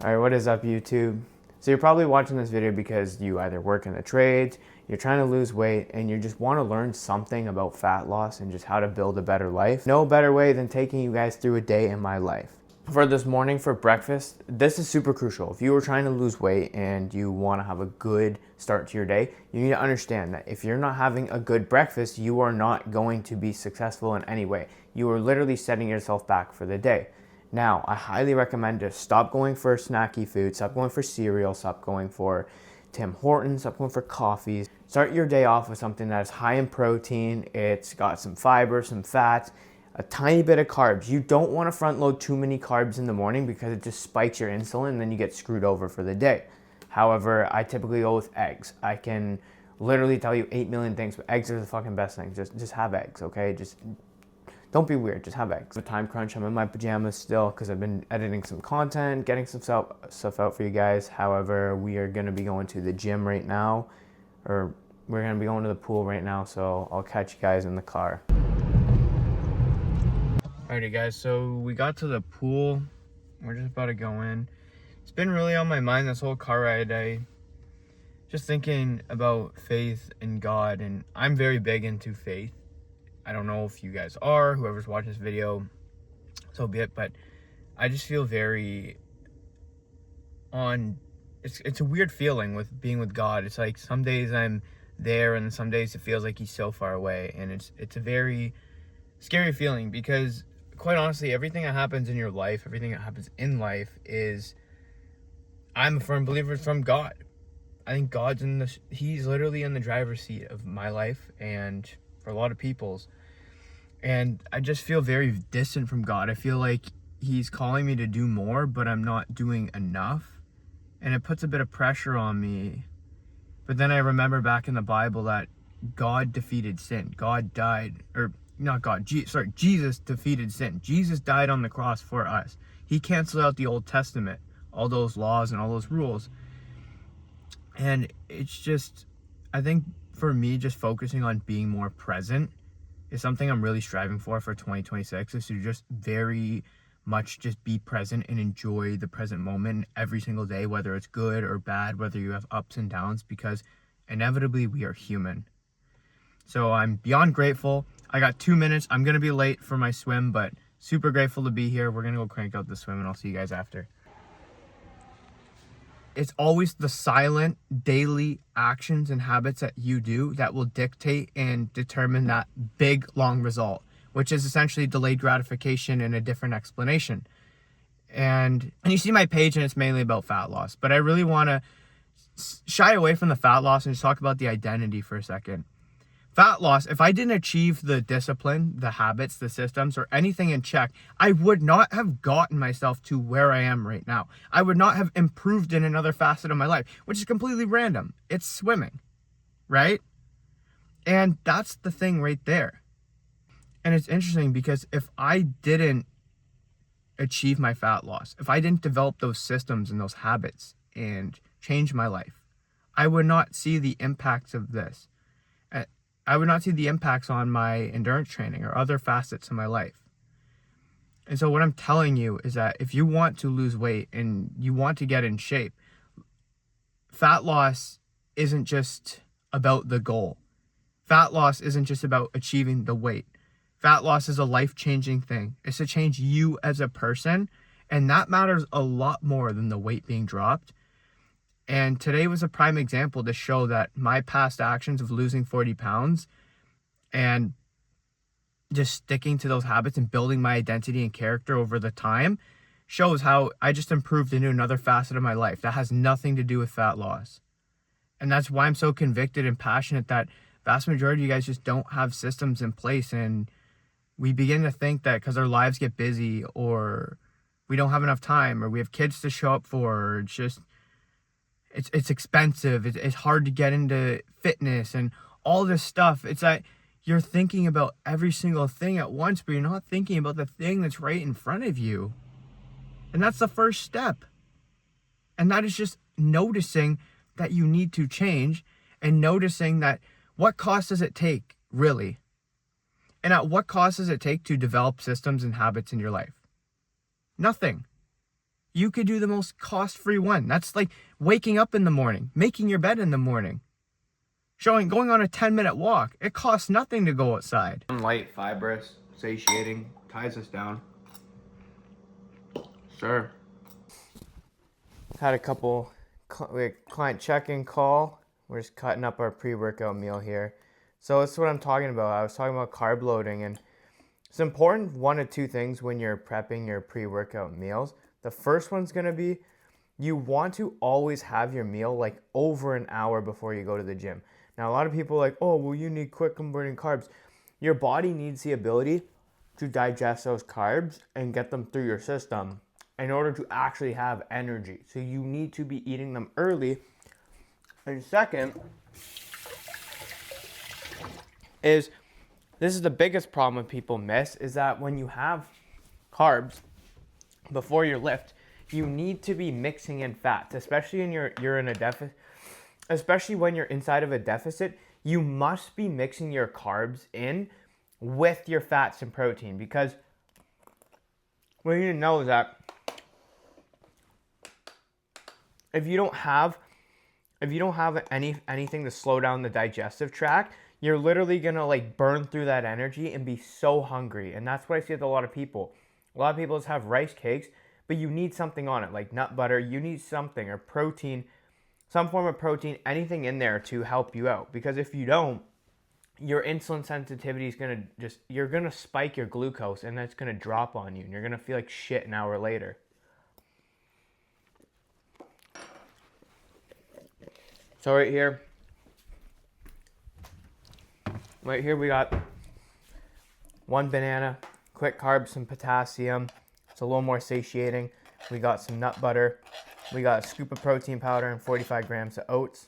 Alright, what is up YouTube? So you're probably watching this video because you either work in the trades, you're trying to lose weight, and you just want to learn something about fat loss and just how to build a better life. No better way than taking you guys through a day in my life. For this morning for breakfast, this is super crucial. If you were trying to lose weight and you want to have a good start to your day, you need to understand that if you're not having a good breakfast, you are not going to be successful in any way. You are literally setting yourself back for the day. Now, I highly recommend to stop going for snacky food, stop going for cereal, stop going for Tim Hortons, stop going for coffees. Start your day off with something that is high in protein, it's got some fiber, some fat, a tiny bit of carbs. You don't want to front load too many carbs in the morning because it just spikes your insulin and then you get screwed over for the day. However, I typically go with eggs. I can literally tell you 8 million things, but eggs are the fucking best thing. Just have eggs, okay? Don't be weird, just have eggs. The time crunch, I'm in my pajamas still because I've been editing some content, getting some stuff out for you guys. However, we are gonna be going to the gym right now, or we're gonna be going to the pool right now, so I'll catch you guys in the car. Alrighty guys, so we got to the pool. We're just about to go in. It's been really on my mind this whole car ride. Just thinking about faith in God, and I'm very big into faith. I don't know if you guys are, whoever's watching this video, so be it, but I just feel very it's a weird feeling with being with God. It's like some days I'm there and some days it feels like he's so far away, and it's a very scary feeling because quite honestly, everything that happens in your life, everything that happens in life is, I'm a firm believer, it's from God. I think he's literally in the driver's seat of my life and for a lot of people's. And I just feel very distant from God. I feel like he's calling me to do more, but I'm not doing enough. And it puts a bit of pressure on me. But then I remember back in the Bible that God defeated sin. God died, or not God, Jesus defeated sin. Jesus died on the cross for us. He canceled out the Old Testament, all those laws and all those rules. And it's just, I think for me, just focusing on being more present is something I'm really striving for 2026, is to just very much just be present and enjoy the present moment every single day, whether it's good or bad, whether you have ups and downs, because inevitably we are human. So I'm beyond grateful. I got 2 minutes. I'm going to be late for my swim, but super grateful to be here. We're going to go crank out the swim and I'll see you guys after. It's always the silent daily actions and habits that you do that will dictate and determine that big, long result, which is essentially delayed gratification and a different explanation. And you see my page and it's mainly about fat loss, but I really want to shy away from the fat loss and just talk about the identity for a second. Fat loss, if I didn't achieve the discipline, the habits, the systems, or anything in check, I would not have gotten myself to where I am right now. I would not have improved in another facet of my life, which is completely random. It's swimming, right? And that's the thing right there. And it's interesting because if I didn't achieve my fat loss, if I didn't develop those systems and those habits and change my life, I would not see the impacts of this. I would not see the impacts on my endurance training or other facets of my life. And so what I'm telling you is that if you want to lose weight and you want to get in shape, fat loss isn't just about the goal. Fat loss isn't just about achieving the weight. Fat loss is a life-changing thing. It's to change you as a person, and that matters a lot more than the weight being dropped. And today was a prime example to show that my past actions of losing 40 pounds and just sticking to those habits and building my identity and character over the time shows how I just improved into another facet of my life that has nothing to do with fat loss. And that's why I'm so convicted and passionate that vast majority of you guys just don't have systems in place. And we begin to think that because our lives get busy or we don't have enough time or we have kids to show up for, or it's expensive, it's hard to get into fitness and all this stuff. It's like you're thinking about every single thing at once, but you're not thinking about the thing that's right in front of you. And that's the first step. And that is just noticing that you need to change and noticing that what cost does it take, really? And at what cost does it take to develop systems and habits in your life? Nothing. you could do the most cost-free one. That's like waking up in the morning, making your bed in the morning, going on a 10-minute walk. It costs nothing to go outside. Light, fibrous, satiating, ties us down. Sure. Had a couple client check-in call. We're just cutting up our pre-workout meal here. So that's what I'm talking about. I was talking about carb loading, and it's important, one of two things when you're prepping your pre-workout meals. The first one's going to be you want to always have your meal like over an hour before you go to the gym. Now, a lot of people are like, oh, well, you need quick converting carbs. Your body needs the ability to digest those carbs and get them through your system in order to actually have energy. So you need to be eating them early. And second is, this is the biggest problem people miss, is that when you have carbs before your lift, you need to be mixing in fats, especially when you're in a deficit. Especially when you're inside of a deficit, you must be mixing your carbs in with your fats and protein, because what you need to know is that if you don't have anything to slow down the digestive tract, you're literally gonna like burn through that energy and be so hungry. And that's what I see with a lot of people. A lot of people just have rice cakes, but you need something on it, like nut butter. You need something, or protein, some form of protein, anything in there to help you out. Because if you don't, your insulin sensitivity is gonna you're gonna spike your glucose, and that's gonna drop on you, and you're gonna feel like shit an hour later. So right here we got one banana, quick carbs, some potassium. It's a little more satiating. We got some nut butter. We got a scoop of protein powder and 45 grams of oats.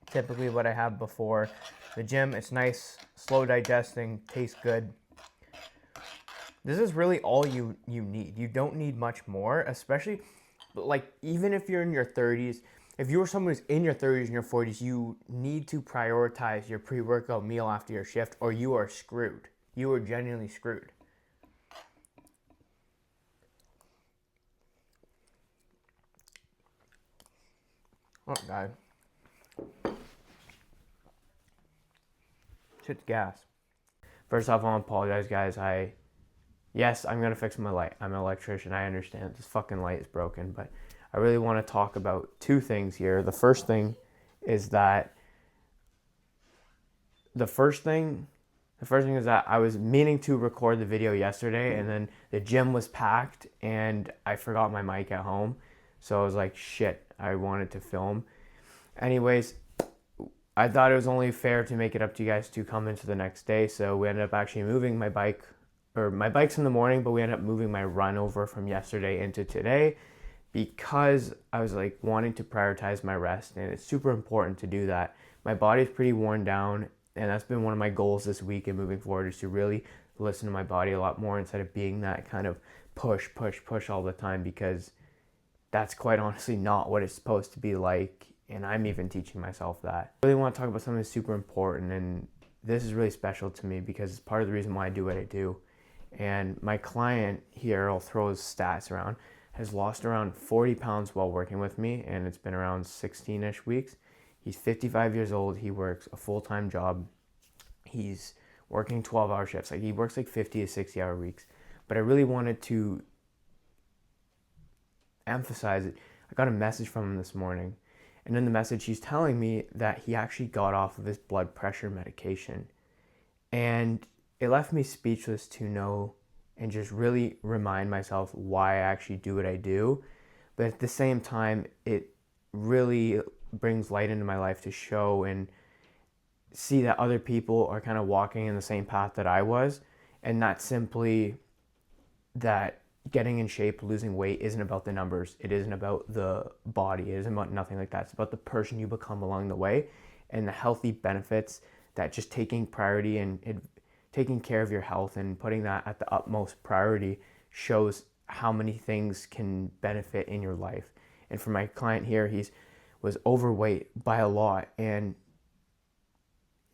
Typically what I have before the gym. It's nice, slow digesting, tastes good. This is really all you need. You don't need much more, especially like even if you're in your 30s. If you're someone who's in your 30s and your 40s, you need to prioritize your pre-workout meal after your shift, or you are screwed. You are genuinely screwed. Oh, God. Shit's gas. First off, I want to apologize, guys. Yes, I'm going to fix my light. I'm an electrician. I understand this fucking light is broken, but I really want to talk about two things here. The first thing is that I was meaning to record the video yesterday, and then the gym was packed and I forgot my mic at home. So I was like, shit, I wanted to film. Anyways, I thought it was only fair to make it up to you guys to come into the next day. So we ended up actually moving my bike's in the morning, but we ended up moving my run over from yesterday into today, because I was like wanting to prioritize my rest, and it's super important to do that. My body's pretty worn down, and that's been one of my goals this week and moving forward, is to really listen to my body a lot more instead of being that kind of push all the time, because that's quite honestly not what it's supposed to be like, and I'm even teaching myself that. I really want to talk about something super important, and this is really special to me because it's part of the reason why I do what I do. And my client here, I'll throw his stats around, has lost around 40 pounds while working with me, and it's been around 16-ish weeks. He's 55 years old. He works a full-time job. He's working 12-hour shifts. Like, he works like 50 to 60-hour weeks. But I really wanted to emphasize it. I got a message from him this morning, and in the message he's telling me that he actually got off of his blood pressure medication. And it left me speechless to know and just really remind myself why I actually do what I do. But at the same time, it really brings light into my life to show and see that other people are kind of walking in the same path that I was, and not simply that getting in shape, losing weight isn't about the numbers. It isn't about the body. It isn't about nothing like that. It's about the person you become along the way, and the healthy benefits that just taking priority and taking care of your health and putting that at the utmost priority shows how many things can benefit in your life. And for my client here, was overweight by a lot, and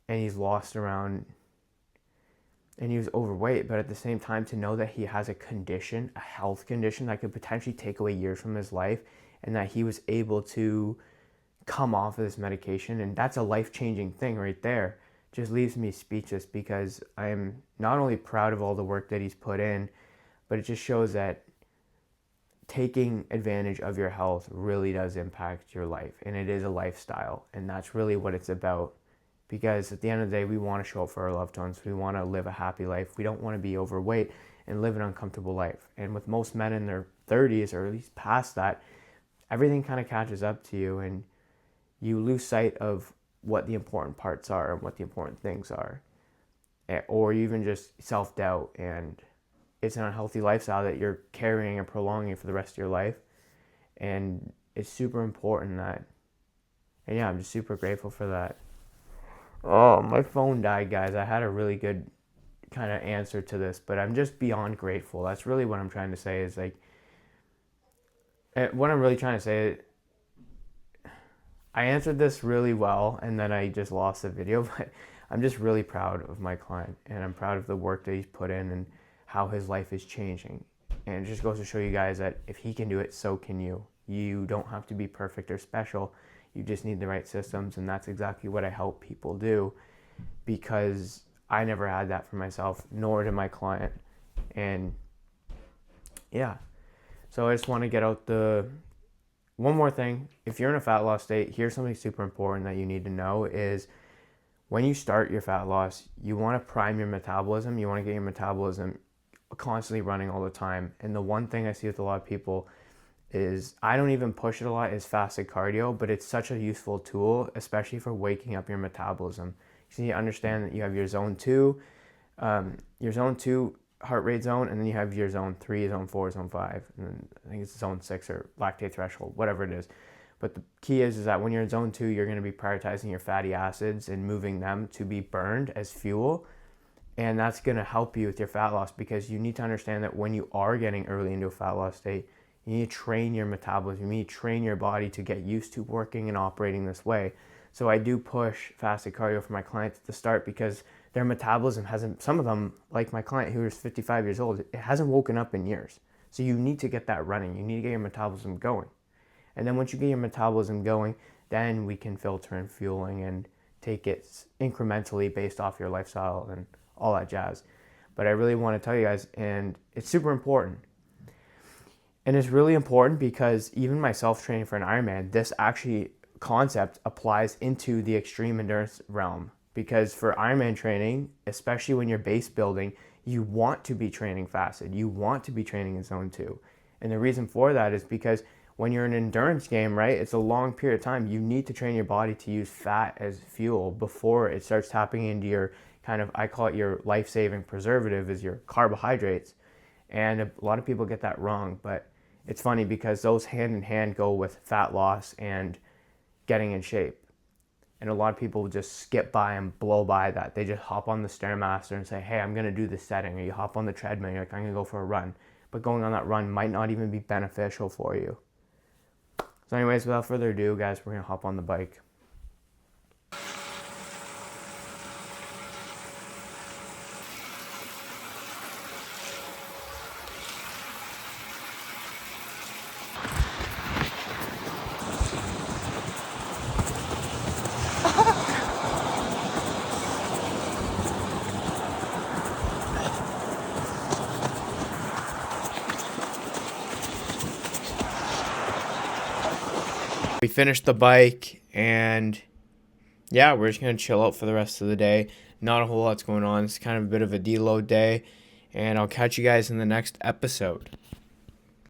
he's lost around and he was overweight, but at the same time, to know that he has a condition, a health condition that could potentially take away years from his life, and that he was able to come off of this medication, and that's a life-changing thing right there, just leaves me speechless, because I am not only proud of all the work that he's put in, but it just shows that taking advantage of your health really does impact your life, and it is a lifestyle, and that's really what it's about. Because at the end of the day, we want to show up for our loved ones. We want to live a happy life. We don't want to be overweight and live an uncomfortable life. And with most men in their 30s, or at least past that, everything kind of catches up to you, and you lose sight of what the important parts are and what the important things are. Or even just self-doubt, and it's an unhealthy lifestyle that you're carrying and prolonging for the rest of your life. And it's super important that, and yeah, I'm just super grateful for that. Oh, my phone died, guys. I had a really good kind of answer to this, but I'm just beyond grateful. That's really what I'm trying to say, is like, what I'm really trying to say, I answered this really well, and then I just lost the video, but I'm just really proud of my client, and I'm proud of the work that he's put in and how his life is changing. And it just goes to show you guys that if he can do it, so can you. You don't have to be perfect or special. You just need the right systems, and that's exactly what I help people do, because I never had that for myself, nor did my client. And yeah, so I just want to get out one more thing. If you're in a fat loss state, here's something super important that you need to know is when you start your fat loss, you want to prime your metabolism. You want to get your metabolism constantly running all the time. And the one thing I see with a lot of people is, I don't even push it a lot, is fasted cardio, but it's such a useful tool, especially for waking up your metabolism. So you understand that you have your zone 2 heart rate zone, and then you have your zone 3, zone 4, zone 5, and then I think it's zone 6 or lactate threshold, whatever it is. But the key is that when you're in zone 2, you're going to be prioritizing your fatty acids and moving them to be burned as fuel. And that's going to help you with your fat loss, because you need to understand that when you are getting early into a fat loss state, you need to train your metabolism. You need to train your body to get used to working and operating this way. So I do push fasted cardio for my clients at the start, because their metabolism hasn't, some of them, like my client who is 55 years old, it hasn't woken up in years. So you need to get that running. You need to get your metabolism going. And then once you get your metabolism going, then we can filter in fueling and take it incrementally based off your lifestyle and all that jazz. But I really want to tell you guys, and it's super important. And it's really important because even myself training for an Ironman, this actually concept applies into the extreme endurance realm. Because for Ironman training, especially when you're base building, you want to be training fasted. You want to be training in zone 2. And the reason for that is because when you're in an endurance game, right, it's a long period of time. You need to train your body to use fat as fuel before it starts tapping into your kind of, I call it your life-saving preservative, is your carbohydrates. And a lot of people get that wrong, but it's funny because those hand in hand go with fat loss and getting in shape. And a lot of people just skip by and blow by that. They just hop on the Stairmaster and say, hey, I'm going to do this setting. Or you hop on the treadmill and you're like, I'm going to go for a run. But going on that run might not even be beneficial for you. So anyways, without further ado, guys, we're going to hop on the bike. We finished the bike, and yeah, we're just going to chill out for the rest of the day. Not a whole lot's going on. It's kind of a bit of a deload day, and I'll catch you guys in the next episode.